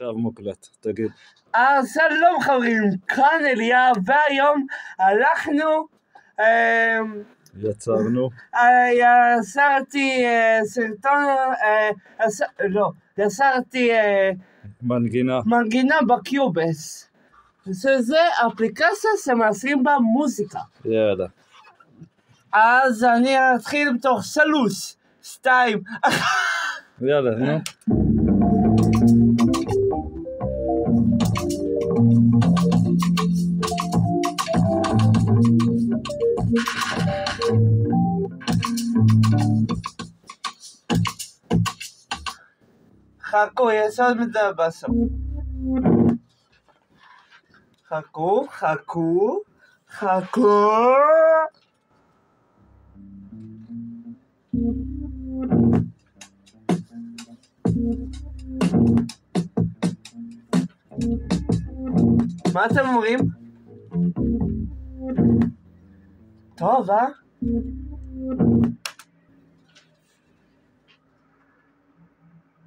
עכשיו מוקלט, תגיד. שלום חברים, כאן אליה, והיום הלכנו, יצרנו. יצרתי סרטון, יצרתי מנגינה בקיובייס. שזה אפליקציה שמייצרים בה מוזיקה. יאללה. אז אני אתחיל בתוך 3, 2, 1. יאללה, נו. חכו, יש עוד מידע בסוף. חכו. מה אתם אומרים? טוב,